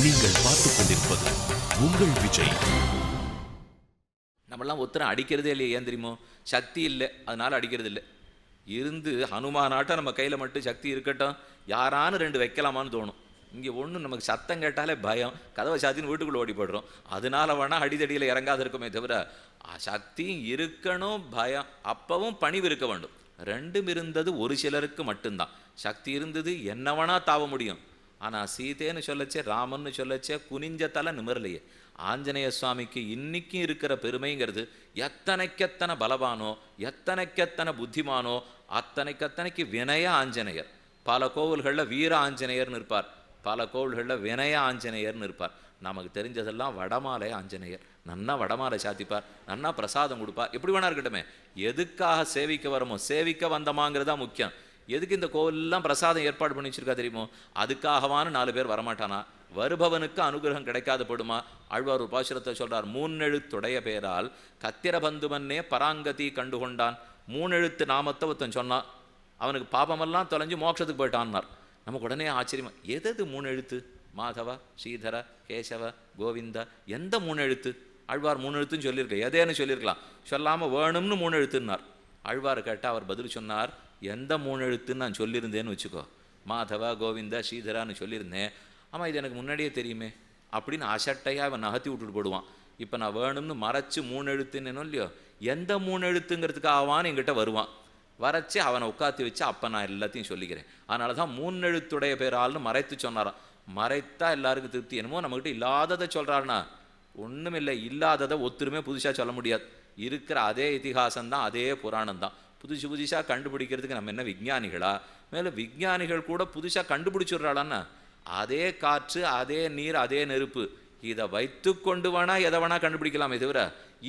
நீங்கள் பார்த்துக் கொண்டிருப்பது உங்கள் விஜய். நம்மளாம் ஒருத்தரம் அடிக்கிறதே இல்லையே, ஏன் தெரியுமோ? சக்தி இல்லை, அதனால அடிக்கிறது இல்லை. இருந்து ஹனுமானாட்டம் நம்ம கையில் மட்டும் சக்தி இருக்கட்டும், யாரானு ரெண்டு வைக்கலாமான்னு தோணும். இங்கே ஒன்று நமக்கு சத்தம் கேட்டாலே பயம், கதவை சாத்தின்னு வீட்டுக்குள்ளே ஓடிப்படுறோம். அதனால வேணால் அடிதடியில் இறங்காது இருக்குமே தவிர சக்தியும் இருக்கணும், பயம் அப்பவும் பணிவு இருக்க வேண்டும். ரெண்டும் இருந்தது ஒரு சிலருக்கு மட்டும்தான். சக்தி இருந்தது என்ன வேணா தாவ முடியும். ஆனால் சீதேன்னு சொல்லச்சே, ராமன்னு சொல்லச்சே குனிஞ்ச தலை நிமிரலையே. ஆஞ்சநேய சுவாமிக்கு இன்னைக்கும் இருக்கிற பெருமைங்கிறது எத்தனைக்கெத்தனை பலவானோ, எத்தனைக்கெத்தனை புத்திமானோ அத்தனைக்கு வினய ஆஞ்சநேயர். பல கோவில்களில் வீர ஆஞ்சநேயர்னு இருப்பார், பல கோவில்களில் வினய ஆஞ்சநேயர்னு இருப்பார். நமக்கு தெரிஞ்சதெல்லாம் வடமாலை ஆஞ்சநேயர். நன்னா வடமாலை சாத்திப்பார், நன்னா பிரசாதம் கொடுப்பார். எப்படி வேணா இருக்கட்டுமே, எதுக்காக சேவிக்க வரமோ, சேவிக்க வந்தமாங்கிறதா முக்கியம். எதுக்கு இந்த கோவிலெல்லாம் பிரசாதம் ஏற்பாடு பண்ணி வச்சிருக்கா தெரியுமோ? அதுக்காகவான 4 பேர் வரமாட்டானா? வருபவனுக்கு அனுகிரகம் கிடைக்காத படுமா? ஆழ்வார் ஒரு பாசுரத்தை சொல்றார், 3 எழுத்துடைய பேரால் கத்திரபந்துமன்னே பராங்கதி கண்டுகொண்டான். 3 எழுத்து நாமத்தை ஒருத்தன் சொன்னான், அவனுக்கு பாபமெல்லாம் தொலைஞ்சு மோட்சத்துக்கு போயிட்டான்னார். நமக்கு உடனே ஆச்சரியமா, எது 3 எழுத்து? மாதவ, ஸ்ரீதர, கேசவ, கோவிந்தா, எந்த 3 எழுத்து? ஆழ்வார் 3 எழுத்துன்னு சொல்லியிருக்க, எதேன்னு சொல்லியிருக்கலாம், சொல்லாமல் வேணும்னு 3 எழுத்துன்னார். ஆழ்வார் கேட்டால் அவர் பதில் சொன்னார், எந்த 3 எழுத்துன்னு நான் சொல்லியிருந்தேன்னு வச்சுக்கோ, மாதவ, கோவிந்தா, ஸ்ரீதரான்னு சொல்லியிருந்தேன். ஆமாம், இது எனக்கு முன்னாடியே தெரியுமே அப்படின்னு அசட்டையாக அவன் நகர்த்தி விட்டுட்டு போடுவான். இப்போ நான் வேணும்னு மறைச்சு 3 எழுத்துன்னு இல்லையோ, எந்த 3 எழுத்துங்கிறதுக்காகவான்னு என்கிட்ட வருவான். வரைச்சி அவனை உட்காத்தி வச்சு அப்போ நான் எல்லாத்தையும் சொல்லிக்கிறேன். அதனால தான் 3 எழுத்துடைய பேரால்னு மறைத்து சொன்னாராம். மறைத்தா எல்லாருக்கும் திருப்தி. என்னமோ நம்மகிட்ட இல்லாததை சொல்கிறாருன்னா, ஒன்றும் இல்லை, இல்லாததை ஒத்துருமே புதுசாக சொல்ல முடியாது. இருக்கிற அதே இதிகாசம்தான், அதே புராணம் தான். புதுசாக கண்டுபிடிக்கிறதுக்கு நம்ம என்ன விஞ்ஞானிகளா? மேலும் விஞ்ஞானிகள் கூட புதுசாக கண்டுபிடிச்சிடுறாளான்னா, அதே காற்று, அதே நீர், அதே நெருப்பு, இதை வைத்து கொண்டு வேணா எதை வேணா கண்டுபிடிக்கலாமே தவிர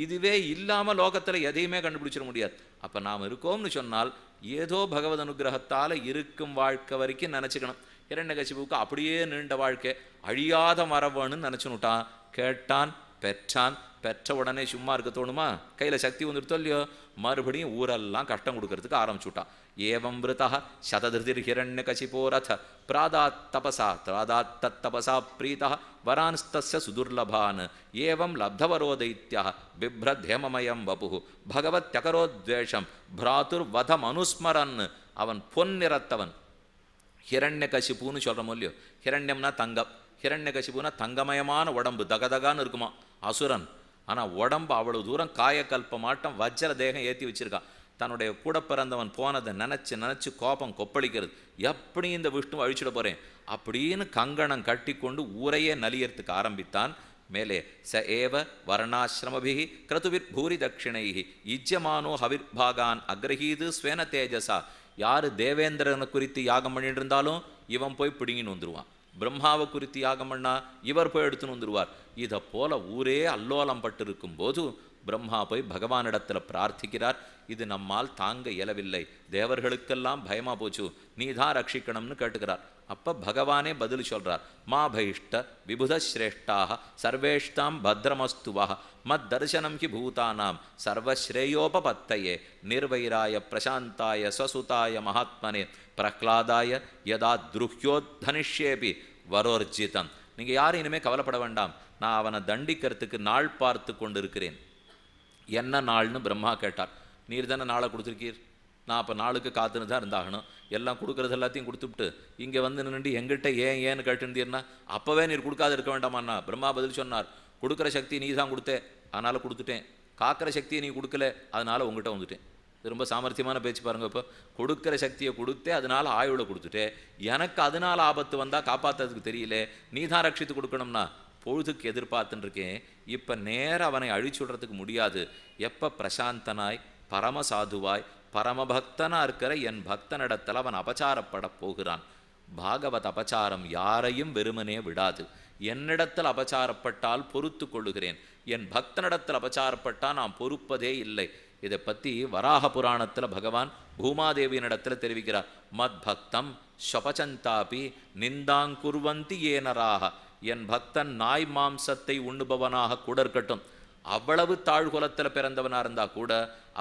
இதுவே இல்லாமல் லோகத்தில் எதையுமே கண்டுபிடிச்சிட முடியாது. அப்போ நாம் இருக்கோம்னு சொன்னால் ஏதோ பகவத் அனுகிரகத்தால் இருக்கும் வாழ்க்கை வரைக்கும் நினச்சிக்கணும். இரண்யகசிபுவுக்கு அப்படியே நீண்ட வாழ்க்கை, அழியாத மரபணுன்னு நினச்சுனுட்டான். கேட்டான், பெற்றான், பெற்ற உடனே சும்மா இருக்க தோணுமா? கையில் சக்தி வந்துடுத்தோ இல்லையோ, மறுபடியும் ஊரெல்லாம் கஷ்டம் கொடுக்கறதுக்கு ஆரம்பிச்சுட்டான். ஏவம் விருதா சததிருதிர் ஹிரண்யகசிபோரத பிராதாத் தபசா பிரீதா வரான்ஸ்தஸ்ய சுதுர்லபான் ஏவம் லப்தவரோ தைத்யா பிப்ரத்யமமயம் வபு பகவத்யகரோத்வேஷம் பிராதுர் வதம் அனுஸ்மரன். அவன் பொன்னிறத்தவன். ஹிரண்யகசிபுன்னு சொல்கிறோமோ இல்லையோ, ஹிரண்யம்னா தங்கம், ஹிரண்யகசிபுனா தங்கமயமான உடம்பு, தகதகான்னு இருக்குமா, அசுரன். ஆனால் உடம்பு அவ்வளோ தூரம் காயக்கல்பமாட்டம் வஜ்ர தேகம் ஏற்றி வச்சிருக்கான். தன்னுடைய கூட பிறந்தவன் போனதை நினச்சி கோபம் கொப்பளிக்கிறது. எப்படி இந்த விஷ்ணு அழிச்சிட போகிறேன் அப்படின்னு கங்கணம் கட்டி கொண்டு ஊரையே நலியறதுக்கு ஆரம்பித்தான். மேலே ச ஏவ வர்ணாசிரமபிஹி கிரதுவிற் பூரி தட்சிணைஹி இஜ்யமானோ ஹவிர்பாகான் அக்ரஹீது ஸ்வேன தேஜசா. யார் தேவேந்திரனை குறித்து யாகம் பண்ணிட்டு இருந்தாலும் இவன் போய் பிடிங்கின்னு வந்துடுவான். பிரம்மாவை குறித்து யாகம் பண்ணா இவர் போய் எடுத்துன்னு வந்துடுவார். இதை போல ஊரே அல்லோலம் பட்டு இருக்கும்போது பிரம்மா போய் பகவானிடத்தில் பிரார்த்திக்கிறார். இது நம்மால் தாங்க இயலவில்லை, தேவர்களுக்கெல்லாம் பயமா போச்சு, நீதான் ரட்சிக்கணும்னு கேட்டுக்கிறார். அப்போ பகவானே பதில் சொல்றார், மா பைஷ்ட விபுத சிரேஷ்டாக சர்வேஷ்டாம் பத்ரமஸ்துவா மத் தர்சனம் கி பூதானாம் சர்வஸ்ரேயோபபத்தையே நிர்வைராய பிரசாந்தாய ஸ்வசுதாய மகாத்மனே பிரஹ்லாதாய யதா துருஹ்யோத்தனிஷ்யேபி வரோர்ஜிதம். நீங்கள் யாரும் இனிமேல் கவலைப்பட வேண்டாம், நான் அவனை தண்டிக்கிறதுக்கு நாள் பார்த்து கொண்டு இருக்கிறேன். என்ன நாள்னு பிரம்மா கேட்டார். நீர் தானே நாளை கொடுத்துருக்கீர், நான் அப்போ நாளுக்கு காத்துன்னு தான் இருந்தாகணும். எல்லாம் கொடுக்குறது எல்லாத்தையும் கொடுத்துவிட்டு இங்கே வந்து நின்று எங்கிட்ட ஏன்னு கேட்டுருந்தீர்னா அப்போவே நீர் கொடுக்காது இருக்க வேண்டாமாண்ணா. பிரம்மா பதில் சொன்னார், கொடுக்குற சக்தி நீ தான் கொடுத்தே, அதனால் கொடுத்துட்டேன். காக்கிற சக்தியை நீ கொடுக்கல, அதனால் உங்ககிட்ட வந்துட்டேன். இது ரொம்ப சாமர்த்தியமான பேச்சு பாருங்க. இப்போ கொடுக்குற சக்தியை கொடுத்தே, அதனால் ஆயுளை கொடுத்துட்டே, எனக்கு அதனால் ஆபத்து வந்தால் காப்பாற்றுறதுக்கு தெரியல, நீ தான் ரட்சித்து கொடுக்கணும்னா பொழுதுக்கு எதிர்பார்த்துன்னு இருக்கேன். இப்போ நேரம் அவனை அழிச்சுடுறதுக்கு முடியாது. எப்போ பிரசாந்தனாய் பரமசாதுவாய் பரமபக்தனாக இருக்கிற என் பக்தனிடத்தில் அவன் அபச்சாரப்பட போகிறான். பாகவத் அபச்சாரம் யாரையும் வெறுமனே விடாது. என்னிடத்தில் அபச்சாரப்பட்டால் பொறுத்து கொள்ளுகிறேன், என் பக்தனிடத்தில் அபச்சாரப்பட்டால் நான் பொறுப்பதே இல்லை. இதை பற்றி வராக புராணத்தில் பகவான் பூமாதேவியினிடத்தில் தெரிவிக்கிறார். மத் பக்தம் ஸ்வபச்சந்தாபி நிந்தாங்குர்வந்தி ஏனராக. என் பக்தன் நாய் மாம்சத்தை உண்ணுபவனாக கூட இருக்கட்டும், அவ்வளவு தாழ்குலத்தில் பிறந்தவனாக இருந்தால் கூட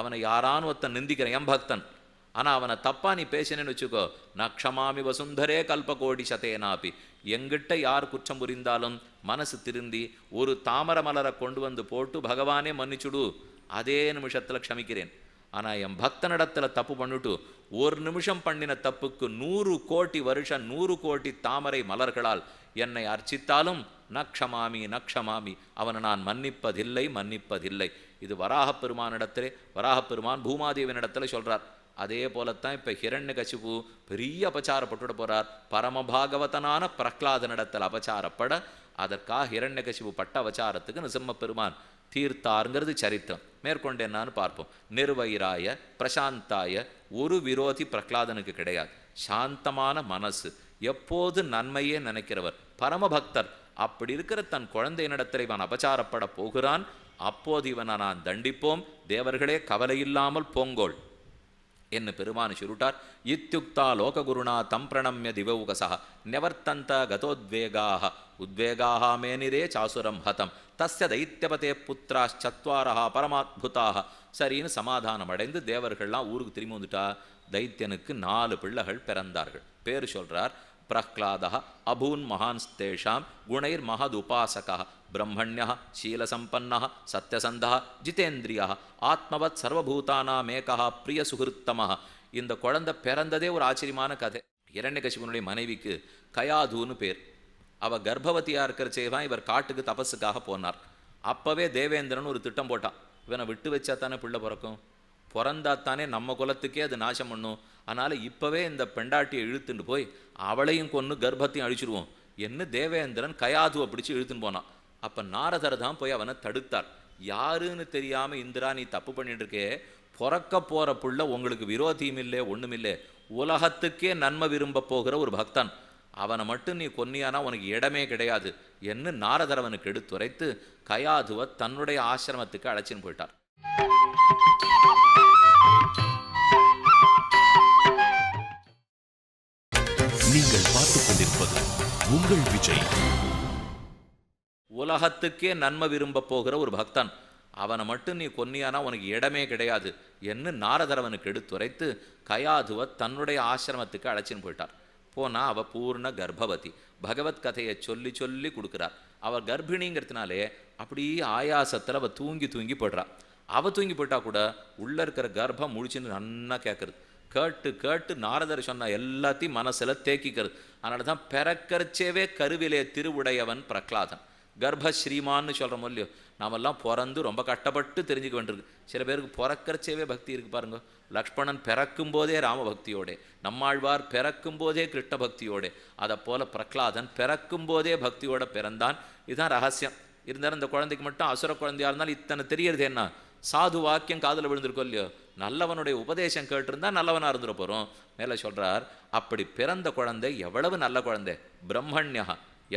அவனை யாரானு ஒருத்தன் நிந்திக்கிறேன், என் பக்தன். ஆனால் அவனை தப்பா நீ பேசினேன்னு வச்சுக்கோ, நக்ஷமாமி வசுந்தரே கல்பகோடி சதேனாப்பி, எங்கிட்ட யார் குற்றம் புரிந்தாலும் மனசு திருந்தி ஒரு தாமரை மலரை கொண்டு வந்து போட்டு பகவானே மன்னிச்சுடு, அதே நிமிஷத்தில் க்ஷமிக்கிறேன். ஆனால் என் பக்தனிடத்தில் தப்பு பண்ணிட்டு ஒரு நிமிஷம் பண்ணின தப்புக்கு 100 கோடி வருஷம் 100 கோடி தாமரை மலர்களால் என்னை அர்ச்சித்தாலும் நக்ஷமாமி நக்ஷமாமி, அவனை நான் மன்னிப்பதில்லை மன்னிப்பதில்லை. இது வராகப் பெருமானிடத்திலே, வராகப்பெருமான் பூமாதேவினிடத்தில் சொல்கிறார். அதே போலத்தான் இப்போ ஹிரண்யகசிபு பெரிய அபச்சாரப்பட்டுட போகிறார். பரமபாகவதனான பிரஹ்லாதனிடத்தில் அபச்சாரப்பட அதற்காக ஹிரண்யகசிபு பட்ட அவச்சாரத்துக்கு நிசிம்ம பெருமான் தீர்த்தாருங்கிறது சரித்திரம். மேற்கொண்டு என்னான்னு பார்ப்போம். நிர்வைராய பிரசாந்தாய, ஒரு விரோதி பிரஹ்லாதனுக்கு கிடையாது. சாந்தமான மனசு, எப்போது நன்மையே நினைக்கிறவர், பரமபக்தர். அப்படி இருக்கிற தன் குழந்தையினிடத்தில் இவன் அபச்சாரப்பட போகிறான். அப்போது இவனை நான் தண்டிப்போம், தேவர்களே கவலையில்லாமல் போங்கோள் என்ன பெருமான் சுருட்டார். இத்யுக்தா லோககுருணா தம் பிரணம்ய திவௌகசா நிவர்த்தந்த கதோத்வேகாः உத்வேகாः மேனிரே சாசுரம் ஹதம் தஸ்ய தைத்தியபதே புத்திராச்சத்வாரஹா பரமாத்புதாக. சரின்னு சமாதானம் அடைந்து தேவர்கள்லாம் ஊருக்கு திரும்பி வந்துட்டா. தைத்தியனுக்கு 4 பிள்ளைகள் பிறந்தார்கள். பேர் சொல்றார். பிரஹ்லாதः அபூன் மகான்ஸ்தேஷாம் குணைர் மகதுபாசகः பிரம்மண்யः சீலசம்பன்னः சத்யசந்தः ஜிதேந்திரியः ஆத்மவத் சர்வபூதானாமேகः பிரிய சுகிருத்தமः. இந்த குழந்தை பிறந்ததே ஒரு ஆச்சரியமான கதை. இரண்யகசிபனுடைய மனைவிக்கு கயாதுன்னு பேர். அவ கர்ப்பவதியா இருக்கிறச்சேதான் இவர் காட்டுக்கு தபஸுக்காக போனார். அப்பவே தேவேந்திரன் ஒரு திட்டம் போட்டான். இவனை விட்டு வச்சா தானே பிள்ளை பிறக்கும், பிறந்தாத்தானே நம்ம குலத்துக்கே அது நாசம் பண்ணும். அதனால் இப்போவே இந்த பெண்டாட்டியை இழுத்துட்டு போய் அவளையும் கொன்று கர்ப்பத்தையும் அழிச்சிடுவோம் என்ன தேவேந்திரன் கயாதுவை பிடிச்சி இழுத்துன்னு போனான். அப்போ நாரதர் தான் போய் அவனை தடுத்தார். யாருன்னு தெரியாமல் இந்திரா நீ தப்பு பண்ணிட்டு இருக்கே, பிறக்க போகிற புள்ள உங்களுக்கு விரோதியும் இல்லை ஒன்றும் இல்லை, உலகத்துக்கே நன்மை விரும்ப போகிற ஒரு பக்தன், அவனை மட்டும் நீ கொன்னியானா உனக்கு இடமே கிடையாது என்று நாரதர் அவனுக்கு எடுத்துரைத்து கயாதுவை தன்னுடைய ஆசிரமத்துக்கு அழைச்சின்னு போயிட்டார். நீங்கள் பார்த்துக் கொண்டிருப்பது உங்கள் விஜய். உலகத்துக்கே நன்மை விரும்ப போகிற ஒரு பக்தன், அவனை மட்டும் நீ கொன்னியானா உனக்கு இடமே கிடையாது என்று நாரதர் அவனுக்கு எடுத்துரைத்து கயாதுவை தன்னுடைய ஆசிரமத்துக்கு அழைச்சின்னு போயிட்டார். போனால் அவள் பூர்ண கர்ப்பவதி. பகவத் கதையை சொல்லி சொல்லி கொடுக்குறார். அவள் கர்ப்பிணிங்கிறதுனாலே அப்படியே ஆயாசத்தில் அவள் தூங்கி தூங்கி போய்ட்றா. அவள் தூங்கி போயிட்டா கூட உள்ளே இருக்கிற கர்ப்பம் முழிச்சுன்னு நன்னா கேட்குறது. கேட்டு கேட்டு நாரதர் சொன்ன எல்லாத்தையும் மனசில் தேக்கிக்கிறது. அதனால தான் பிறக்கரிச்சேவே கருவிலே திருவுடையவன் பிரஹ்லாதன். கர்ப்பஸ்ரீமான்னு சொல்கிறோம் இல்லையோ, நாமெல்லாம் பிறந்து ரொம்ப கஷ்டப்பட்டு தெரிஞ்சுக்க வேண்டியிருக்கு. சில பேருக்கு பிறக்கரிச்சேவே பக்தி இருக்குது பாருங்க. லக்ஷ்மணன் பிறக்கும் போதே ராம பக்தியோட, நம்மாழ்வார் பிறக்கும் போதே கிருஷ்ண பக்தியோட, அதை போல பிரஹ்லாதன் பிறக்கும் போதே பக்தியோட பிறந்தான். இதுதான் ரகசியம். இருந்தாலும் இந்த குழந்தைக்கு மட்டும் அசுர குழந்தையா இருந்தாலும் இத்தனை தெரியறது என்ன, சாது வாக்கியம் காதில் விழுந்திருக்கோம் இல்லையோ, நல்லவனுடைய உபதேசம் கேட்டிருந்தா நல்லவனாக இருந்துட போகிறோம். மேலே சொல்கிறார், அப்படி பிறந்த குழந்தை எவ்வளவு நல்ல குழந்தை. பிரம்மண்யா,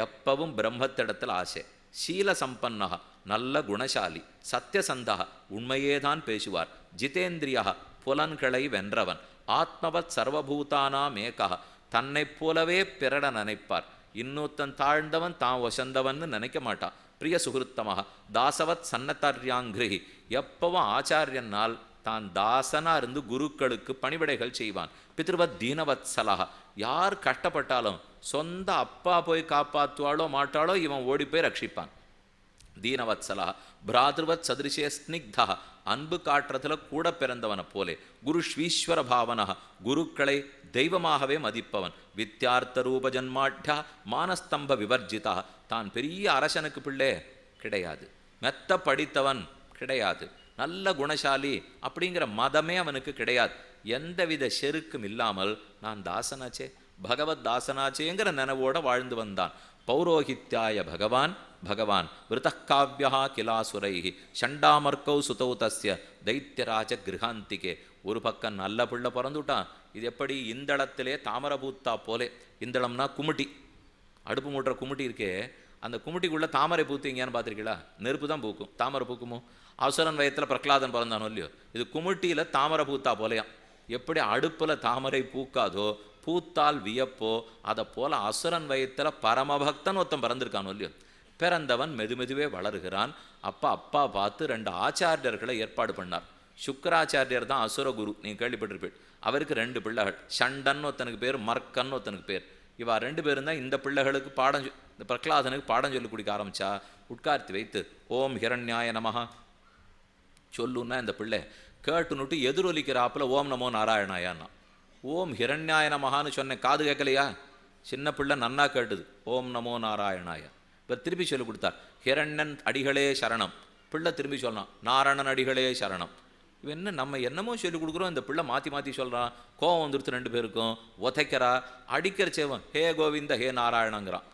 எப்பவும் பிரம்மத்திடத்தில் ஆசை. சீல சம்பன்னா, நல்ல குணசாலி. சத்யசந்தா, உண்மையே தான் பேசுவார். ஜிதேந்திரியா, புலன்களை வென்றவன். ஆத்மவத் சர்வபூதானாம் ஏகா, தன்னை போலவே பிறட நினைப்பார். இன்னொருத்தன் தாழ்ந்தவன் தான் வசந்தவன்னு நினைக்க மாட்டான். பிரிய சுகிருத்தமாக தாசவத் சன்னத்தாரியாங்கிரகி, எப்பவும் ஆச்சாரியனால் தான் தாசனா இருந்து குருக்களுக்கு பணிவிடைகள் செய்வான். பித்ருவத் தீனவத் சலஹா, யார் கஷ்டப்பட்டாலும் சொந்த அப்பா போய் காப்பாற்றுவாளோ மாட்டாளோ இவன் ஓடி போய் ரட்சிப்பான். தீனவத் சலஹா பிராதிருவத் சதிருஷே ஸ்னிக்தா, அன்பு காட்டுறதுல கூட பிறந்தவனை போலே. குரு ஸ்வீஸ்வர பாவனா, குருக்களை தெய்வமாகவே மதிப்பவன். வித்யார்த்த ரூப ஜன்மாட்யா மானஸ்தம்ப விவர்ஜிதா, தான் பெரிய அரசனுக்கு பிள்ளை கிடையாது, மெத்த படித்தவன் கிடையாது, நல்ல குணசாலி அப்படிங்கிற மதமே அவனுக்கு கிடையாது. எந்தவித செருக்கும் இல்லாமல் நான் தாசனாச்சே, பகவத் தாசனாச்சேங்கிற நினைவோட வாழ்ந்து வந்தான். பௌரோஹித்யாய பகவான் பகவான் விருத்தக்காவியா கிலாசுரைஹி ஷண்டாமர்கௌ சுதௌ தஸ்ய தைத்தியராஜ கிரகாந்திகே. ஒரு பக்கம் நல்ல பிள்ளை பிறந்துட்டான். இது எப்படி, இந்தளத்திலே தாமரபூத்தா போலே. இந்தளம்னா குமுட்டி, அடுப்பு மூட்டுற குமுட்டி இருக்கே, அந்த குமுட்டிக்குள்ளே தாமரை பூத்தீங்கன்னு பார்த்துருக்கீங்களா? நெருப்பு தான் பூக்கும், தாமரை பூக்குமோ? அசுரன் வயத்தில் பிரஹ்லாதன் பிறந்தானோ இல்லையோ, இது குமுட்டியில் தாமரை பூத்தா போலையாம். எப்படி அடுப்பில் தாமரை பூக்காதோ, பூத்தால் வியப்போ, அதை போல் அசுரன் வயத்தில் பரமபக்தன் ஒருத்தன் பிறந்திருக்கானோ இல்லையோ. பிறந்தவன் மெதுமெதுவே வளருகிறான். அப்பா பார்த்து 2 ஆச்சாரியர்களை ஏற்பாடு பண்ணார். சுக்கராச்சாரியர் தான் அசுர குரு, நீங்கள் கேள்விப்பட்டிருப்பீள். அவருக்கு 2 பிள்ளைகள். ஷண்டன் ஒருத்தனுக்கு பேர், மர்க்கன் ஒருத்தனுக்கு பேர். இவா 2 பேரும் தான் இந்த பிள்ளைகளுக்கு இந்த பிரகலாதனுக்கு பாடம் சொல்லி கொடுக்க ஆரம்பிச்சா. உட்கார்த்தி வைத்து ஓம் ஹிரண்யாய நமஹா சொல்லுன்னா இந்த பிள்ளை கேட்டுனுட்டு எதிரொலிக்கிறாப்புல ஓம் நமோ நாராயணாயான்னா. ஓம் ஹிரண்யாய நமஹான்னு சொன்னேன், காது கேட்கலையா? சின்ன பிள்ளை நன்னா கேட்டுது, ஓம் நமோ நாராயணாய. இப்போ திருப்பி சொல்லி கொடுத்தார், ஹிரண்யன் அடிகளே சரணம். பிள்ளை திரும்பி சொல்லலாம், நாராயணன் அடிகளே சரணம். இவன் நம்ம என்னமோ சொல்லி கொடுக்குறோம், இந்த பிள்ளை மாற்றி மாற்றி சொல்கிறான். கோவம் வந்துடுத்து 2 பேருக்கும். உதைக்கிறா, அடிக்கிற சேவன் ஹே கோவிந்த ஹே நாராயணங்கிறான்,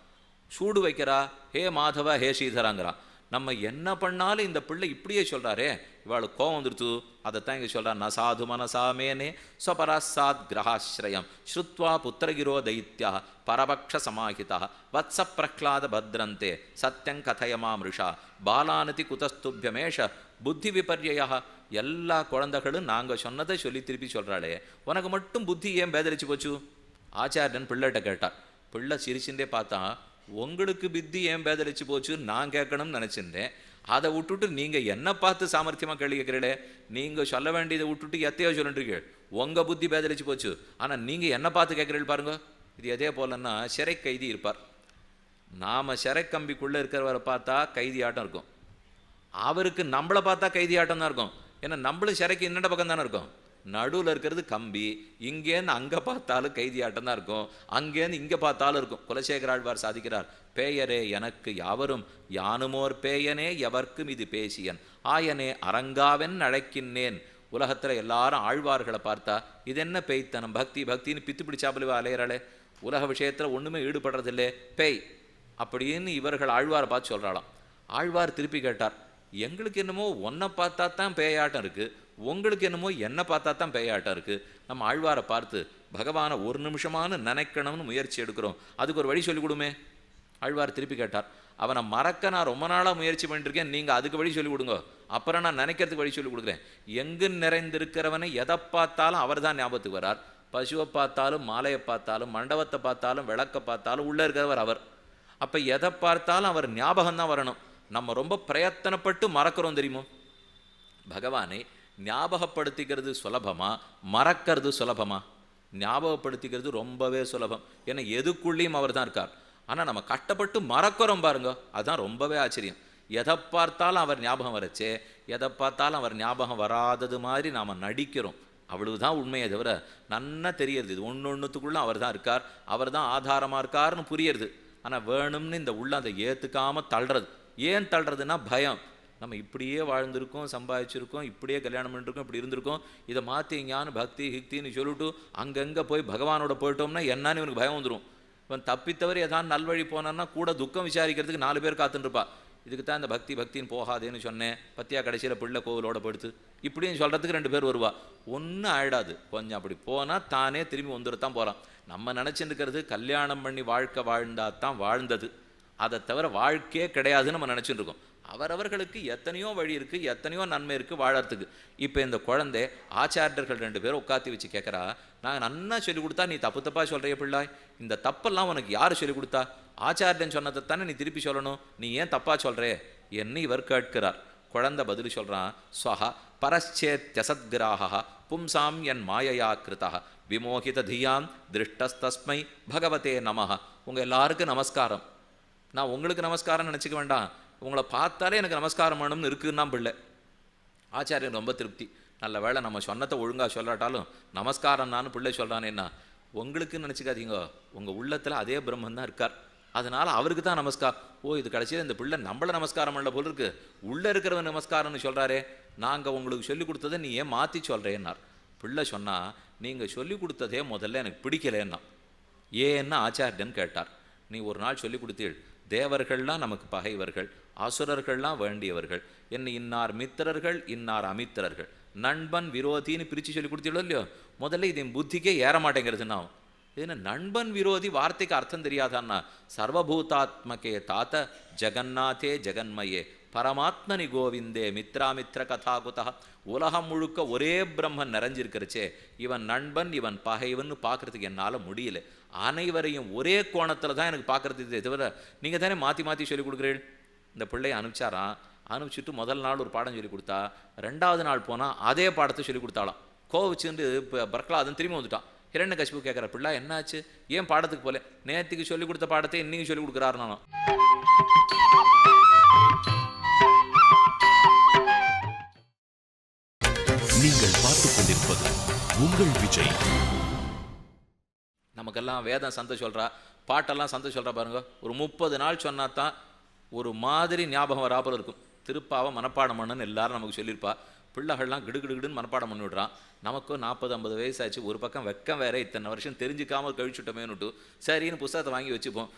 சூடு வைக்கிறா ஹே மாதவ ஹே ஸ்ரீதராங்கிறான். நம்ம என்ன பண்ணாலும் இந்த பிள்ளை இப்படியே சொல்கிறாரே, இவாளுக்கு கோவம் வந்துடுத்து. அதைத்தான் இங்கே சொல்கிறார், ந சாது மனசாமேனே ஸ்வபராசாத் கிரகாஸ்ரயம் ஸ்ருத்வா புத்திரகிரோ தைத்யா பரபக்ஷ சமாஹிதா வத்ச பிரஹ்லாத பத்ரந்தே சத்யங் கதயமாமிருஷா பாலானதி குதஸ்துபியமேஷ புத்தி விபர்யா. எல்லா குழந்தைகளும் நாங்கள் சொன்னதை சொல்லி திருப்பி சொல்கிறாளே, உனக்கு மட்டும் புத்தி ஏன் பேதரிச்சு போச்சு? ஆச்சாரியன் பிள்ளைகிட்ட கேட்டார். பிள்ளை சிரிச்சுட்டே பார்த்தா, உங்களுக்கு புத்தி ஏன் பேதரிச்சு போச்சு நான் கேட்கணும்னு நினச்சிருந்தேன். அதை விட்டுட்டு நீங்கள் என்ன பார்த்து சாமர்த்தியமாக கேள்வி கேட்குறீங்களே. நீங்கள் சொல்ல வேண்டியதை விட்டுட்டு எத்தையோ சொல்லிட்டுருக்கீள். உங்கள் புத்தி பேதரிச்சு போச்சு, ஆனால் நீங்கள் என்ன பார்த்து கேட்குறீள் பாருங்க. இது எதே போலன்னா சிறை கைதி இருப்பார். நாம் சிறை கம்பிக்குள்ளே இருக்கிறவரை பார்த்தா கைதி ஆட்டம் இருக்கும், அவருக்கு நம்மளை பார்த்தா கைதி ஆட்டம் தான் இருக்கும். ஏன்னா நம்மளும் சிறைக்கு இன்னட பக்கம் தானே இருக்கும். நடுவில் இருக்கிறது கம்பி, இங்கேருந்து அங்கே பார்த்தாலும் கைதி ஆட்டம் தான் இருக்கும், அங்கேருந்து இங்கே பார்த்தாலும் இருக்கும். குலசேகர ஆழ்வார் சாதிக்கிறார், பேயரே எனக்கு யாவரும் யானுமோர் பேயனே எவர்க்கும் இது பேசியன் ஆயனே அரங்காவென் அழைக்கின்றேன். உலகத்தில் எல்லாரும் ஆழ்வார்களை பார்த்தா இது என்ன பேய்த்தனம், பக்தி பக்தின்னு பித்து பிடிச்சாப்புலவே அலையிறாளே, உலக விஷயத்தில் ஒன்றுமே ஈடுபடுறதில்லை, பேய் அப்படின்னு இவர்கள் ஆழ்வாரை பார்த்து சொல்கிறாளாம். ஆழ்வார் திருப்பி கேட்டார், எங்களுக்கு என்னமோ ஒன்றை பார்த்தா தான் பேயாட்டம் இருக்குது, உங்களுக்கு என்னமோ என்ன பார்த்தா தான் பேயாட்டம் இருக்குது. நம்ம ஆழ்வாரை பார்த்து பகவானை ஒரு நிமிஷமான நினைக்கணும்னு முயற்சி எடுக்கிறோம், அதுக்கு ஒரு வழி சொல்லிக் கொடுமே. ஆழ்வார் திருப்பி கேட்டார், அவனை மறக்க நான் ரொம்ப நாளாக முயற்சி பண்ணிட்டுருக்கேன், நீங்கள் அதுக்கு வழி சொல்லிக் கொடுங்க, அப்புறம் நான் நினைக்கிறதுக்கு வழி சொல்லிக் கொடுக்குறேன். எங்கு நிறைந்திருக்கிறவனை எதை பார்த்தாலும் அவர் தான் ஞாபகத்துக்கு வரார். பசுவை பார்த்தாலும் மாலையை பார்த்தாலும் மண்டபத்தை பார்த்தாலும் விளக்கை பார்த்தாலும் உள்ளே இருக்கிறவர் அவர். அப்போ எதை பார்த்தாலும் அவர் ஞாபகம்தான் வரணும். நம்ம ரொம்ப பிரயத்தனப்பட்டு மறக்கிறோம் தெரியுமோ. பகவானை ஞாபகப்படுத்திக்கிறது சுலபமா, மறக்கிறது சுலபமா? ஞாபகப்படுத்திக்கிறது ரொம்பவே சுலபம், ஏன்னா எதுக்குள்ளேயும் அவர் தான் இருக்கார். ஆனால் நம்ம கஷ்டப்பட்டு மறக்கிறோம் பாருங்க, அதுதான் ரொம்பவே ஆச்சரியம். எதை பார்த்தாலும் அவர் ஞாபகம் வரச்சே, எதை பார்த்தாலும் அவர் ஞாபகம் வராதது மாதிரி நாம் நடிக்கிறோம், அவ்வளவுதான் உண்மையை தவிர நன்னா தெரியறது இது ஒன்றுத்துக்குள்ளே அவர் தான் இருக்கார், அவர் தான் ஆதாரமாக இருக்காருன்னு புரியுறது. ஆனால் வேணும்னு இந்த உள்ள அதை ஏற்றுக்காமல் தள்ளுறது. ஏன் தள்ளுறதுன்னா பயம். நம்ம இப்படியே வாழ்ந்திருக்கோம், சம்பாதிச்சிருக்கோம், இப்படியே கல்யாணம் பண்ணிருக்கோம், இப்படி இருந்திருக்கோம், இதை மாற்றி ஞான பக்தி ஹிக்தின்னு சொல்லிட்டு அங்கங்கே போய் பகவானோட போயிட்டோம்னா என்னன்னு இவனுக்கு பயம் வந்துடும். இவன் தப்பித்தவர் ஏதாவது நல்வழி போனான்னா கூட துக்கம் விசாரிக்கிறதுக்கு 4 பேர் காத்துட்டுருப்பா. இதுக்கு தான் இந்த பக்தின்னு போகாதேன்னு சொன்னேன், பத்தியா கடைசியில் பிள்ளை கோவிலோட படுத்து இப்படின்னு சொல்கிறதுக்கு 2 பேர் வருவா. ஒன்றும் ஆயிடாது, கொஞ்சம் அப்படி போனால் தானே திரும்பி வந்துடத்தான் போகிறான். நம்ம நினச்சிட்டு இருக்கிறது கல்யாணம் பண்ணி வாழ்க்கை வாழ்ந்தாதான் வாழ்ந்தது, அதை தவிர வாழ்க்கையே கிடையாதுன்னு நம்ம நினச்சிட்டு இருக்கோம். அவரவர்களுக்கு எத்தனையோ வழி இருக்குது, எத்தனையோ நன்மை இருக்குது வாழறதுக்கு. இப்போ இந்த குழந்தை ஆச்சாரியர்கள் 2 பேரும் உட்காத்தி வச்சு கேட்குறா, நான் நன்னா சொல்லிக் கொடுத்தா நீ தப்பு தப்பாக சொல்கிறிய பிள்ளாய், இந்த தப்பெல்லாம் உனக்கு யார் சொல்லிக் கொடுத்தா? ஆச்சாரியன் சொன்னதை தானே நீ திருப்பி சொல்லணும், நீ ஏன் தப்பாக சொல்கிறே என்ன இவர் கேட்கிறார். குழந்தை பதில் சொல்கிறான், ஸ்வஹா பரச்சேத்யசத்கிராஹா பும்சாம் என் மாயையா கிருதா விமோகித தியாம் திருஷ்டஸ்தஸ்மை பகவதே நமஹ. உங்கள் எல்லாருக்கும் நமஸ்காரம். நான் உங்களுக்கு நமஸ்காரம் நினச்சிக்க வேண்டாம், உங்களை பார்த்தாலே எனக்கு நமஸ்காரம் பண்ணணும்னு இருக்குன்னா பிள்ளை. ஆச்சாரியன் ரொம்ப திருப்தி. நல்ல வேளை நம்ம சொன்னத்தை ஒழுங்காக சொல்லாட்டாலும் நமஸ்காரம் நான் பிள்ளை சொல்கிறானேன்னா உங்களுக்கு நினச்சிக்காதீங்க, உங்கள் உள்ளத்தில் அதே பிரம்மன் தான் இருக்கார், அதனால் அவருக்கு தான் நமஸ்கார். ஓ இது கடைசியில் இந்த பிள்ளை நம்மளை நமஸ்காரம் பண்ணல போல் இருக்கு, உள்ளே இருக்கிறவன் நமஸ்காரம்னு சொல்கிறாரே, நாங்கள் உங்களுக்கு சொல்லிக் கொடுத்ததை நீ ஏன் மாற்றி சொல்கிறேன்னார். பிள்ளை சொன்னால் நீங்கள் சொல்லிக் கொடுத்ததே முதல்ல எனக்கு பிடிக்கலேன்னா. ஏன்னா ஆச்சாரியன் கேட்டார், நீ ஒரு நாள் சொல்லிக் கொடுத்தீள் தேவர்கள்லாம் நமக்கு பகைவர்கள், அசுரர்கள்லாம் வேண்டியவர்கள், என்ன இன்னார் மித்திரர்கள் இன்னார் அமித்திரர்கள், நண்பன் விரோதின்னு பிரித்து சொல்லி கொடுத்தீங்களோ இல்லையோ, முதல்ல இது என் புத்திக்கே ஏற மாட்டேங்கிறதுன்னா. இதுன்னு நண்பன் விரோதி வார்த்தைக்கு அர்த்தம் தெரியாதான்னா, சர்வபூதாத்மகே தாத்த ஜெகநாதே ஜெகன்மயே பரமாத்மனி கோவிந்தே மித்ராமித்ர கதாகுதா. உலகம் முழுக்க ஒரே பிரம்மன் நிறைஞ்சிருக்கிறச்சே, இவன் நண்பன் இவன் பகைவன் பார்க்கறதுக்கு என்னால் முடியல, அனைவரையும் ஒரே கோணத்தில் தான் எனக்கு பார்க்கறதுக்கு தவிர நீங்கள் தானே மாற்றி மாற்றி சொல்லிக் கொடுக்குறீள். இந்த பிள்ளையை அனுப்பிச்சாரான். அனுப்பிச்சிட்டு முதல் நாள் ஒரு பாடம் சொல்லி கொடுத்தா, 2வது நாள் போனால் அதே பாடத்தை சொல்லி கொடுத்தாலாம். கோவிச்சுட்டு இப்போ பிரகலாதன் திரும்பி வந்துட்டான். ஹிரண்யகசிபு கேட்குற, பிள்ளை என்னாச்சு, ஏன் பாடத்துக்கு போல? நேற்றுக்கு சொல்லிக் கொடுத்த பாடத்தை இன்னைக்கு சொல்லிக் கொடுக்குறாரு. நானும் நீங்கள் பார்த்துக் கொண்டிருப்பது உங்கள் விஜய். நமக்கெல்லாம் வேதம் சந்தை சொல்கிறா, பாட்டெல்லாம் சந்தை சொல்கிறா பாருங்க. ஒரு 30 நாள் சொன்னா தான் ஒரு மாதிரி ஞாபகம் வராமல் இருக்கும். திருப்பாவை மனப்பாடம் பண்ணுன்னு எல்லாரும் நமக்கு சொல்லியிருப்பா. பிள்ளைகள்லாம் கிடுகிடுன்னு மனப்பாடம் பண்ணி விடுறான். நமக்கும் 40-50 வயசாச்சு. ஒரு பக்கம் வெக்கம் வேற, இத்தனை வருஷம் தெரிஞ்சுக்காமல் கழிச்சுட்டோமேனுட்டு சரின்னு புத்தகத்தை வாங்கி வச்சுப்போம்.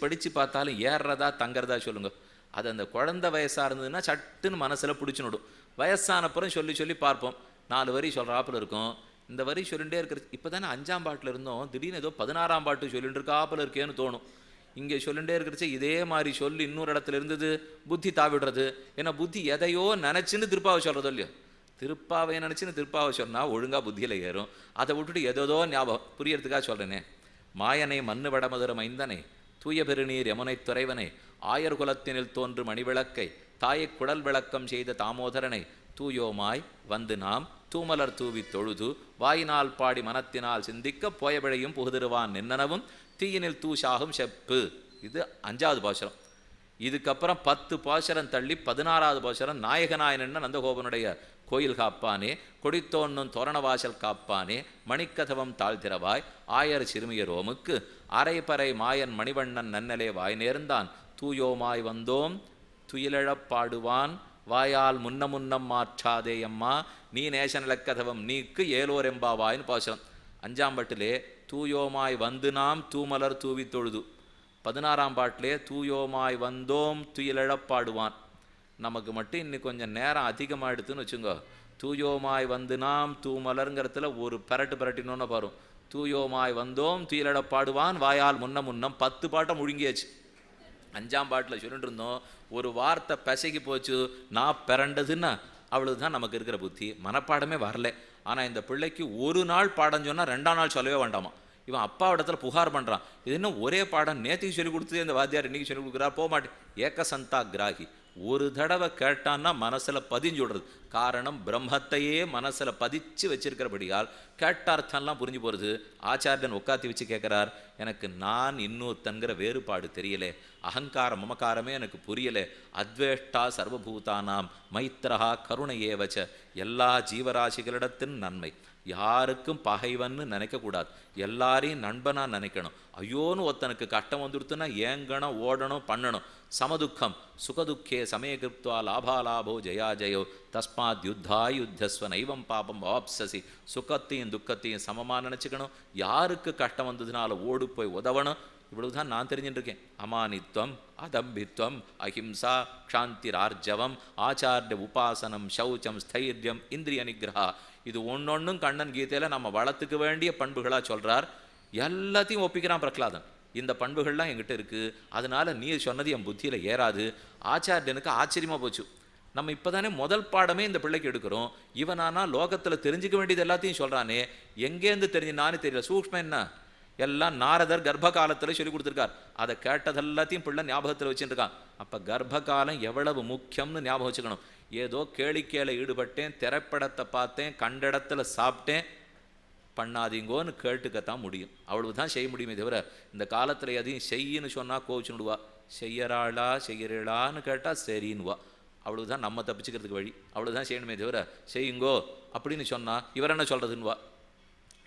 படித்து பார்த்தாலும் ஏறுறதா தங்குறதா சொல்லுங்க. அது அந்த குழந்தை வயசாக இருந்ததுன்னா சட்டுன்னு மனசில் பிடிச்சுனுடும். வயசானப்புறம் சொல்லி பார்ப்போம். 4 வரி சொல்கிறாப்புல இருக்கும். இந்த வரி சொல்லிகிட்டே இருக்கிறது. இப்போ தானே 5ஆம் பாட்டில் இருந்தோம், திடீர்னு ஏதோ 16ஆம் பாட்டு சொல்லிட்டு இருக்காப்புல இருக்கேன்னு தோணும். இங்கே சொல்லிகிட்டே இருக்கிறச்சு இதே மாதிரி சொல்லி இன்னொரு இடத்துல இருந்தது புத்தி தாவிடுறது. ஏன்னா புத்தி எதையோ நினச்சின்னு திருப்பாவை சொல்கிறதோ இல்லையோ. திருப்பாவை நினச்சின்னு திருப்பாவை சொன்னால் ஒழுங்காக புத்தியில் ஏறும். அதை விட்டுட்டு எதோ ஞாபகம் புரியறதுக்காக சொல்கிறேனே. மாயனை மண்ணு வடமதுர மைந்தனை, தூய பெருநீர் யமுனை துறைவனை, ஆயர் குலத்தினில் தோன்று மணிவிளக்கை, தாயை குடல் விளக்கம் செய்த தாமோதரனை, தூயோமாய் வந்து நாம் தூமலர் தூவி தொழுது வாயினால் பாடி மனத்தினால் சிந்திக்க போயபிழையும் புகுதிருவான் நின்னனவும் தீயினில் தூஷாகும் செப்பு. இது 5வது பாசுரம். இதுக்கப்புறம் 10 பாசுரம் தள்ளி 16வது பாசுரம் நாயகனாயன நந்தகோபனுடைய கோயில் காப்பானே, கொடித்தோன்னும் தோரணவாசல் காப்பானே, மணிக்கதவம் தாழ்த்திரவாய் ஆயர் சிறுமியரோமுக்கு அரைப்பறை மாயன் மணிவண்ணன் நன்னலே வாய் நேர்ந்தான், தூயோமாய் வந்தோம் துயிலழப் பாடுவான் வாயால் முன்னம் மாற்றாதே அம்மா நீ நேசநிலக்கதவம் நீக்கு ஏலோரெம்பாவாயின்னு பாசுரம். 5ஆம் பாட்டிலே தூயோமாய் வந்து நாம் தூமலர் தூவி தொழுது. 16ஆம் பாட்டிலே தூயோமாய் வந்தோம் துயிலழப் பாடுவான். நமக்கு மட்டும் இன்னைக்கு கொஞ்சம் நேரம் அதிகமாக எடுத்துன்னு வச்சுங்க. தூயோமாய் வந்து நாம் தூமலருங்கிறதுல ஒரு பரட்டினோன்னு பாரும். தூயோமாய் வந்தோம் துயிலழப் பாடுவான் வாயால் முன்னம் 10 பாட்டை முழுங்கியாச்சு. 5ஆம் பாட்டில் சொல்லிட்டு இருந்தோம். ஒரு வார்த்தை பிசைக்கு போச்சு, நான் பிறண்டதுன்னா அவ்வளவு தான் நமக்கு இருக்கிற புத்தி. மனப்பாடமே வரல. ஆனால் இந்த பிள்ளைக்கு ஒரு நாள் பாடம் சொன்னால் 2ஆம் நாள் சொல்லவே வேண்டாமா. இவன் அப்பா இடத்துல புகார் பண்ணுறான், இது இன்னும் ஒரே பாடம் நேற்றுக்கு சொல்லிக் கொடுத்தது இந்த வாத்தியார் இன்னைக்கு சொல்லிக் கொடுக்குறா, போக மாட்டேன். ஏக்கசந்தா கிராகி. ஒரு தடவை கேட்டான்னா மனசில் பதிஞ்சு விடுறது. காரணம் பிரம்மத்தையே மனசில் பதிச்சு வச்சிருக்கிறபடியால் கேட்ட அர்த்தம்லாம் புரிஞ்சு போகிறது. ஆச்சாரியன் உட்காத்தி வச்சு கேட்குறார், எனக்கு நான் இன்னொருத்தன்கிற வேறுபாடு தெரியலே, அகங்காரம் மமக்காரமே எனக்கு புரியலை, அத்வேஷ்டா சர்வபூதானாம் மைத்திரஹா கருணையே வச்ச, எல்லா ஜீவராசிகளிடத்தின் நன்மை, யாருக்கும் பகைவன்னு நினைக்கக்கூடாது, எல்லாரையும் நண்பனாக நினைக்கணும். ஐயோன்னு ஒருத்தனுக்கு கஷ்டம் வந்துடுத்துன்னா ஏங்கணும் ஓடணும் பண்ணணும். சமதுக்கம் சுகதுக்கே சமயகிருப்துவா லாபாலாபோ ஜயா ஜயோ தஸ்மாத் யுத்தஸ்வ நைவம் பாபம் வாப்சசி. சுகத்தையும் துக்கத்தையும் சமமாக நினச்சிக்கணும். யாருக்கு கஷ்டம் வந்ததுனால ஓடு போய் உதவணும். இவ்வளவுதான் நான் தெரிஞ்சுட்டு இருக்கேன். அமானித்வம் அதம்பித்வம் அஹிம்சா க்ஷாந்திரார்ஜவம் ஆச்சாரிய உபாசனம் சௌச்சம் ஸ்தைரியம் இந்திரிய நிகிரஹா. இது ஒன்னொன்னும் கண்ணன் கீதையில் நம்ம வளத்துக்கு வேண்டிய பண்புகளாக சொல்கிறார். எல்லாத்தையும் ஒப்பிக்கிறான் பிரகலாதன். இந்த பண்புகள்லாம் என்கிட்ட இருக்குது, அதனால நீ சொன்னது என் புத்தியில் ஏறாது. ஆச்சாரியனுக்கு ஆச்சரியமாக போச்சு. நம்ம இப்போ தானே முதல் பாடமே இந்த பிள்ளைக்கு எடுக்கிறோம். இவனானா லோகத்தில் தெரிஞ்சுக்க வேண்டியது எல்லாத்தையும் சொல்கிறானே, எங்கேருந்து தெரிஞ்சு நானே தெரியல. சூக்ஷ்மம் என்ன, எல்லாம் நாரதர் கர்ப்ப காலத்தில் சொல்லி கொடுத்துருக்கார். அதை கேட்டதெல்லாத்தையும் பிள்ளை ஞாபகத்தில் வச்சுருக்கான். அப்போ கர்ப்ப காலம் எவ்வளவு முக்கியம்னு ஞாபகம் வச்சுக்கணும். ஏதோ கேளிக்கையில் ஈடுபட்டேன், திரைப்படத்தை பார்த்தேன், கண்ட இடத்துல சாப்பிட்டேன் பண்ணாதீங்கோன்னு கேட்டுக்கத்தான் முடியும். அவ்வளவுதான் செய்ய முடியுமே தவிர இந்த காலத்தில் எதையும் செய்யின்னு சொன்னால் கோவிச்சுடுவா. செய்யறாளா செய்யறாளான்னு கேட்டால் சரின்னுவா. அவ்வளவுதான் நம்ம தப்பிச்சுக்கிறதுக்கு வழி. அவ்வளவுதான் செய்யணுமே தவிர செய்யுங்கோ அப்படின்னு சொன்னால் இவர் என்ன சொல்கிறதுன்னுவா.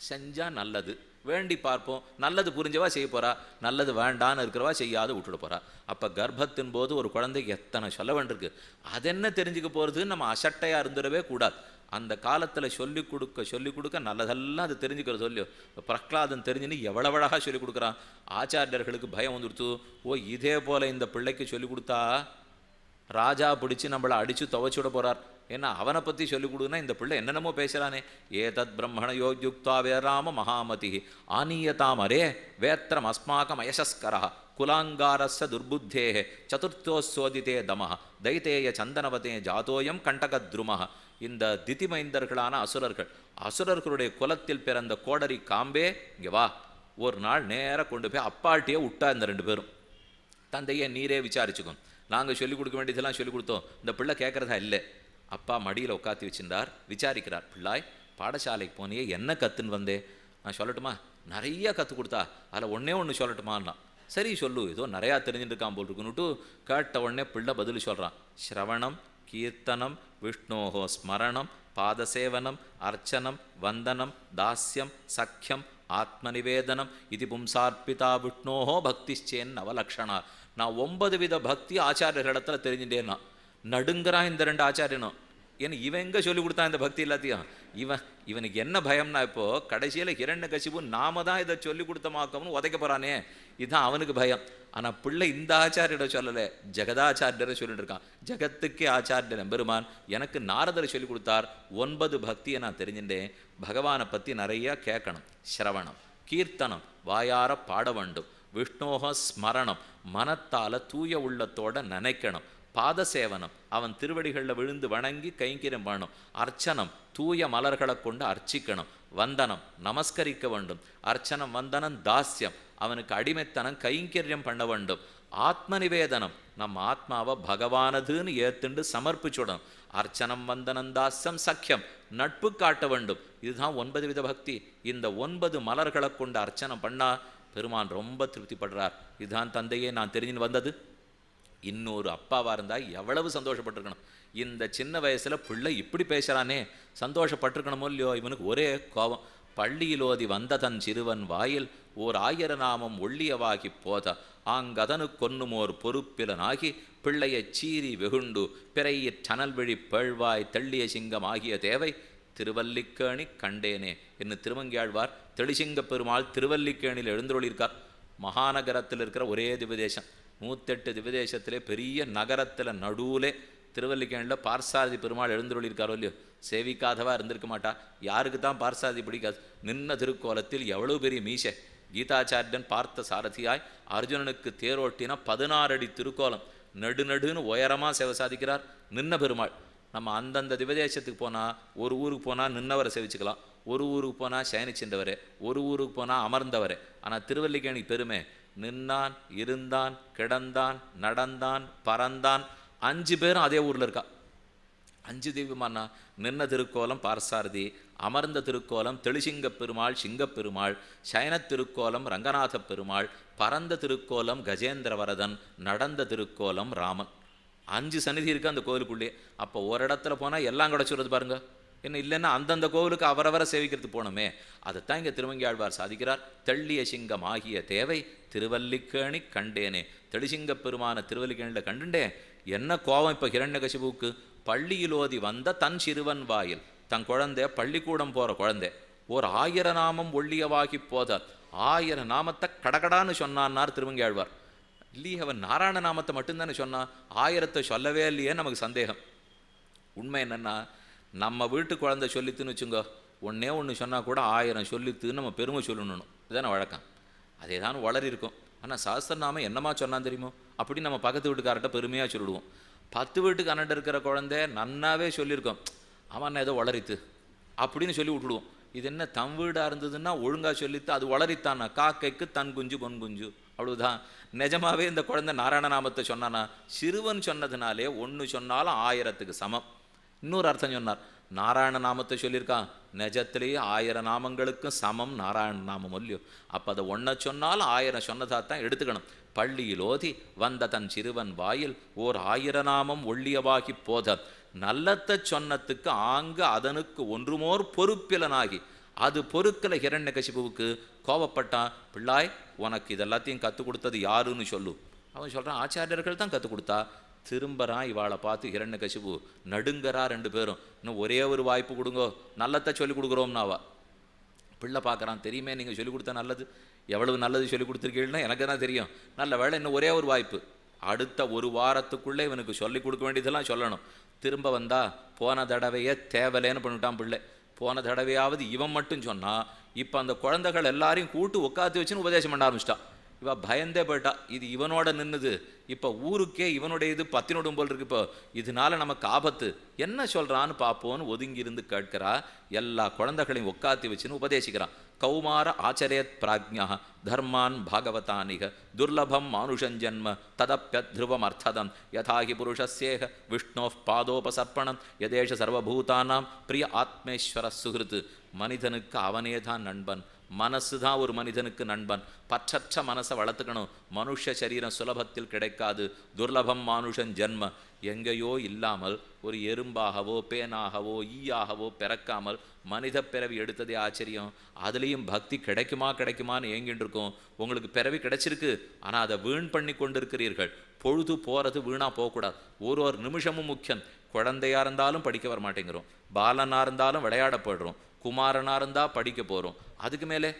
செஞ்சால் நல்லது, வேண்டி பார்ப்போம், நல்லது புரிஞ்சவா செய்ய போகிறா, நல்லது வேண்டான்னு இருக்கிறவா செய்யாத விட்டுட போகிறா. அப்போ கர்ப்பத்தின் போது ஒரு குழந்தைக்கு எத்தனை சொல்ல வேண்டியிருக்கு. அதென்ன தெரிஞ்சுக்க போகிறதுன்னு நம்ம அசட்டையாக இருந்துடவே கூடாது. அந்த காலத்தில் சொல்லிக் கொடுக்க நல்லதெல்லாம் அது தெரிஞ்சுக்கிறது சொல்லியோ. பிரகலாதன் தெரிஞ்சுன்னு எவ்வளவு அழகாக சொல்லிக் கொடுக்குறான். ஆச்சாரியர்களுக்கு பயம் வந்துடுத்து. ஓ இதே போல் இந்த பிள்ளைக்கு சொல்லிக் கொடுத்தா ராஜா பிடிச்சி நம்மளை அடித்து துவைச்சி விட போகிறார். ஏன்னா அவனை பற்றி சொல்லிக் கொடுன்னா இந்த பிள்ளை என்னென்னமோ பேசுகிறானே. ஏதத் பிரம்மண யோக்யுக்தா வேராம மகாமதி ஆனீயதாமரே வேத்திரம் அஸ்மாக்கம் அயசஸ்கரா குலாங்காரஸ்ய துர்புத்தே சதுர்த்தோசோதித்தே தமஹ தைத்தேய சந்தனவதே ஜாதோயம் கண்டகத்ருமஹ. இந்த திதிமைந்தர்களான அசுரர்களுடைய குலத்தில் பிறந்த கோடரி காம்பே இங்கே வா. ஒரு நாள் நேராக கொண்டு போய் அப்பாட்டியே விட்டா. இந்த 2 பேரும் தந்தையை நீரே விசாரிச்சுக்கும், நாங்கள் சொல்லிக் கொடுக்க வேண்டியதெல்லாம் சொல்லிக் கொடுத்தோம், இந்த பிள்ளை கேட்குறதா இல்லை. அப்பா மடியில் உட்காத்தி வச்சிருந்தார், விசாரிக்கிறார். பிள்ளாய் பாடசாலைக்கு போனியே என்ன கற்றுன்னு வந்தே? நான் சொல்லட்டுமா? நிறைய கற்றுக் கொடுத்தா அதில் ஒன்றே ஒன்று சொல்லட்டுமான்னா, சரி சொல்லு, ஏதோ நிறையா தெரிஞ்சுட்டு இருக்கான் போல் இருக்குன்னுட்டு கேட்ட உடனே பிள்ளை பதில் சொல்கிறான். ஸ்ரவணம், கீர்த்தனம், விஷ்ணோஹோ ஸ்மரணம், பாதசேவனம், அர்ச்சனம், வந்தனம், தாஸ்யம், சக்கியம், ஆத்மநிவேதனம் இது பும்சார்பிதா விஷ்ணோஹோ பக்திச்சேன் நவலக்ஷணா. நான் 9 வித பக்தி ஆச்சாரியர்களிடத்துல தெரிஞ்சுட்டேன்னா நடுங்கிறான் இந்த 2 ஆச்சாரியனும். ஏன்னா இவன் எங்கே சொல்லி கொடுத்தான் இந்த பக்தி எல்லாத்தையும்? இவனுக்கு என்ன பயம்னா, இப்போது கடைசியில் ஹிரண்யகசிபு நாம தான் இதை சொல்லி கொடுத்தமாக்கம்னு உதைக்க போகிறானே, இதுதான் அவனுக்கு பயம். ஆனால் பிள்ளை இந்த ஆச்சாரியிட சொல்லலை, ஜெகதாச்சாரியரை சொல்லிட்டு இருக்கான். ஜெகத்துக்கே ஆச்சாரியன் எம்பெருமான் எனக்கு நாரதரை சொல்லி கொடுத்தார். 9 பக்தியை நான் தெரிஞ்சுட்டேன். பகவானை பற்றி நிறையா கேட்கணும். ஸ்ரவணம், கீர்த்தனம், வாயார பாட வேண்டும். விஷ்ணோக ஸ்மரணம், மனத்தால் தூய உள்ளத்தோட நினைக்கணும். பாதசேவனம், அவன் திருவடிகளில் விழுந்து வணங்கி கைங்கரியம் பண்ணணும். அர்ச்சனம், தூய மலர்களை கொண்டு அர்ச்சிக்கணும். வந்தனம், நமஸ்கரிக்க வேண்டும். அர்ச்சனம், வந்தனம், தாஸ்யம், அவனுக்கு அடிமைத்தனம், கைங்கரியம் பண்ண வேண்டும். ஆத்ம நிவேதனம், நம்ம ஆத்மாவை பகவானதுன்னு ஏத்துண்டு சமர்ப்பிச்சுடணும். அர்ச்சனம், வந்தனம், தாஸ்யம், சக்கியம், நட்பு காட்ட வேண்டும். இதுதான் 9 வித பக்தி. இந்த 9 மலர்களை கொண்டு அர்ச்சனை பண்ணா பெருமான் ரொம்ப திருப்திப்படுறார். இதுதான் தந்தையே நான் தெரிஞ்சுன்னு வந்தது. இன்னொரு அப்பாவாக இருந்தால் எவ்வளவு சந்தோஷப்பட்டிருக்கணும். இந்த சின்ன வயசில் பிள்ளை இப்படி பேசுகிறானே, சந்தோஷப்பட்டிருக்கணுமோ இல்லையோ? இவனுக்கு ஒரே கோபம். பள்ளியிலோதி வந்த தன் சிறுவன் வாயில் ஓர் 1000 நாமம் ஒள்ளியவாகி போத ஆங்கதனு கொன்னுமோர் பொறுப்பிலனாகி பிள்ளையைச் சீறி வெகுண்டு பிறையிற் சனல் விழி பேழ்வாய் தெள்ளிய சிங்கம் ஆகிய தேவை திருவல்லிக்கேணி கண்டேனே என்று திருமங்கியாழ்வார் தெளிசிங்க பெருமாள் திருவல்லிக்கேணியில் எழுந்தருளியிருக்கார். மகாநகரத்தில் இருக்கிற ஒரே திவ்யதேசம். 108 திவ்யதேசத்திலே பெரிய நகரத்தில் நடுவில் திருவல்லிக்கேணியில் பார்சாரதி பெருமாள் எழுந்தருளியிருக்காரோ இல்லையோ? சேவிக்காதவா இருந்திருக்க மாட்டா. யாருக்கு தான் பார்சாரதி பிடிக்காது? நின்ன திருக்கோலத்தில் எவ்வளோ பெரிய மீசை. கீதாச்சாரியன் பார்த்த சாரதியாய் அர்ஜுனனுக்கு தேரோட்டின 16 அடி திருக்கோலம், நடுநடுன்னு உயரமாக சேவை சாதிக்கிறார் நின்ன பெருமாள். நம்ம அந்தந்த திவதேசத்துக்கு போனால், ஒரு ஊருக்கு போனால் நின்னவரை சேவிச்சுக்கலாம், ஒரு ஊருக்கு போனால் சயனிச்சின்றவரே, ஒரு ஊருக்கு போனால் அமர்ந்தவரே. ஆனால் திருவல்லிக்கேணி பெருமை, நின்னான், இருந்தான், கிடந்தான், நடந்தான், பறந்தான், 5 பேரும் அதே ஊரில் இருக்கா. 5 தெய்வமானா நின்ன திருக்கோலம் பார்சாரதி, அமர்ந்த திருக்கோலம் தெளிசிங்க பெருமாள் சிங்கப்பெருமாள், சயன திருக்கோலம் ரங்கநாத பெருமாள், பரந்த திருக்கோலம் கஜேந்திரவரதன், நடந்த திருக்கோலம் ராமன். 5 சந்நிதி இருக்குது அந்த கோவிலுக்குள்ளே. அப்போ ஒரு இடத்துல போனால் எல்லாம் கிடச்சிடுறது பாருங்க. என்ன இல்லைன்னா அந்தந்த கோவிலுக்கு அவரவரை சேவிக்கிறதுக்கு போனோமே. அதைத்தான் இங்கே திருமங்கியாழ்வார் சாதிக்கிறார். தெள்ளிய சிங்கம் ஆகிய தேவை திருவல்லிக்கேணி கண்டேனே. தெளிசிங்க பெருமான திருவல்லிக்கேணியில் கண்டுண்டேன். என்ன கோபம் இப்போ ஹிரண்யகசிபுவுக்கு? பள்ளியிலோதி வந்த தன் சிறுவன் வாயில், தன் குழந்தை பள்ளிக்கூடம் போகிற குழந்தை ஒரு 1000 நாமம் ஒள்ளியவாகி போத 1000 நாமத்தை கடகடான்னு சொன்னான்னார் திருமங்கியாழ்வார். இல்லையே, அவன் நாராயண நாமத்தை மட்டும்தானே சொன்னான், 1000 சொல்லவே இல்லையே. நமக்கு சந்தேகம். உண்மை என்னென்னா, நம்ம வீட்டு குழந்தை சொல்லித்துன்னு வச்சுங்க, ஒன்றே ஒன்று சொன்னால் கூட 1000 சொல்லித்துன்னு நம்ம பெருமை சொல்லணும். இதுதானே வழக்கம். அதே தான் வளரி இருக்கும். ஆனால் சாஸ்திரநாமம் என்னமா சொன்னான் தெரியுமோ, அப்படி நம்ம பக்கத்து வீட்டுக்கார்ட்ட பெருமையாக சொல்லிடுவோம். 10 வீட்டுக்கு அண்ணன் இருக்கிற குழந்தை நன்னாவே சொல்லியிருக்கோம், அவன் ஏதோ வளரித்து அப்படின்னு சொல்லி விட்டுடுவோம். இது என்ன தம் வீடாக இருந்ததுன்னா ஒழுங்காக சொல்லித்து அது வளரித்தானா, காக்கைக்கு தன் குஞ்சு பொன் குஞ்சு, அவ்வளவுதான். நிஜமாவே இந்த குழந்தை நாராயண நாமத்தை சொன்னானா, சிறுவன் சொன்னதுனாலே 1 சொன்னாலும் 1000க்கு சமம். இன்னொரு அர்த்தம் சொன்னார், நாராயண நாமத்தை சொல்லியிருக்கான், நிஜத்திலேயே 1000 நாமங்களுக்கும் சமம் நாராயண நாமம் இல்லையோ. அப்போ அதை 1 சொன்னாலும் 1000 சொன்னதாகத்தான் எடுத்துக்கணும். பள்ளியிலோதி வந்த தன் சிறுவன் வாயில் ஓர் 1000 நாமம் ஒள்ளியவாகி போத நல்லத்தை சொன்னத்துக்கு ஆங்கு அதனுக்கு ஒன்றுமோர் பொறுப்பிலனாகி, அது பொறுக்கலை ஹிரண்யகசிபுவுக்கு. கோபப்பட்டான். பிள்ளாய், உனக்கு இதெல்லாத்தையும் கற்றுக் கொடுத்தது யாருன்னு சொல்லு. அவன் சொல்கிறான், ஆச்சாரியர்கள் தான் கற்றுக் கொடுத்தா. திரும்பறான். இவாளை பார்த்து ஹிரண்யகசிபு நடுங்கறா. 2 பேரும். இன்னும் ஒரே ஒரு வாய்ப்பு கொடுங்கோ, நல்லத்தை சொல்லிக் கொடுக்குறோம்னாவா. பிள்ளை பார்க்குறான், தெரியுமே நீங்கள் சொல்லிக் கொடுத்தா நல்லது, எவ்வளவு நல்லது சொல்லிக் கொடுத்துருக்கீங்கன்னா எனக்கு தான் தெரியும், நல்ல வேலை, இன்னும் ஒரே ஒரு வாய்ப்பு. அடுத்த 1 வாரத்துக்குள்ளே இவனுக்கு சொல்லிக் கொடுக்க வேண்டியதெல்லாம் சொல்லணும். திரும்ப வந்தா போன தடவையே தேவலேன்னு பண்ணிவிட்டான் பிள்ளை. போன தடவையாவது இவன் மட்டும் சொன்னான். இப்போ அந்த குழந்தைகள் எல்லாரையும் கூட்டு உட்காந்து வச்சுன்னு உபதேசம் பண்ண ஆரம்பிச்சிட்டான். இவ பயந்தே போயிட்டா, இது இவனோட நின்றுது, இப்போ ஊருக்கே இவனுடைய இது பத்தினோடும் போல் இருக்கு, இப்போ இதனால நமக்கு ஆபத்து, என்ன சொல்கிறான்னு பார்ப்போன்னு ஒதுங்கி இருந்து கேட்கிறா. எல்லா குழந்தைகளையும் உட்காத்தி வச்சுன்னு உபதேசிக்கிறான். கௌமார ஆச்சரேத் பிராஜ்ஞா தர்மான் பாகவதானிக துர்லபம் மானுஷஞ்சன்ம ததப்பியத்ருவம் அர்த்ததம் யதாகி புருஷஸ்யேக விஷ்ணோ பாதோபசர்ப்பணம் யதேஷ சர்வபூதானாம் பிரிய ஆத்மேஸ்வர சுகிருத்து. மனிதனுக்கு அவனே தான் நண்பன், மனசு தான் ஒரு மனிதனுக்கு நண்பன். பற்றற்ற மனசை வளர்த்துக்கணும். மனுஷ சரீரம் சுலபத்தில் கிடைக்காது. துர்லபம் மானுஷன் ஜென்ம. எங்கேயோ இல்லாமல் ஒரு எறும்பாகவோ பேனாகவோ ஈயாகவோ பிறக்காமல் மனித பிறவி எடுத்ததே ஆச்சரியம். அதுலேயும் பக்தி கிடைக்குமான்னு ஏங்கிட்டு இருக்கோம். உங்களுக்கு பிறவி கிடைச்சிருக்கு, ஆனால் அதை வீண் பண்ணி கொண்டிருக்கிறீர்கள். பொழுது போகிறது வீணாக போகக்கூடாது. ஒரு நிமிஷமும் முக்கியம். குழந்தையாக இருந்தாலும் படிக்க வர மாட்டேங்கிறோம், பாலனாக இருந்தாலும் விளையாட போயிடுறோம், குமாரனாக இருந்தால் படிக்க போகிறோம். அதுக்கு மேலே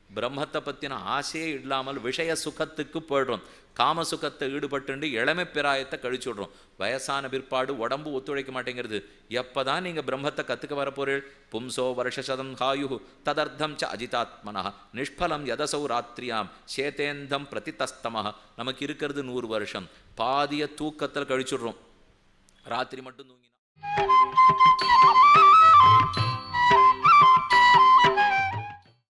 பிரம்மத்தை பற்றின ஆசையே இல்லாமல் விஷய சுகத்துக்கு போயிடுறோம். காம சுகத்தை ஈடுபட்டு இளமை பிராயத்தை கழிச்சு விடுறோம். வயசான பிற்பாடு உடம்பு ஒத்துழைக்க மாட்டேங்கிறது. எப்போ தான் நீங்கள் பிரம்மத்தை கற்றுக்க வரப்போறீள்? பும்சோ வருஷசதம் காயு ததர்த்தம் ச அஜிதாத்மனா நிஷ்பலம் யதசௌ ராத்திரியாம் சேதேந்தம் பிரதிதஸ்தமஹ. நமக்கு இருக்கிறது 100 வருஷம். பாதிய தூக்கத்தில் கழிச்சுடுறோம். ராத்திரி மட்டும் தூங்கினா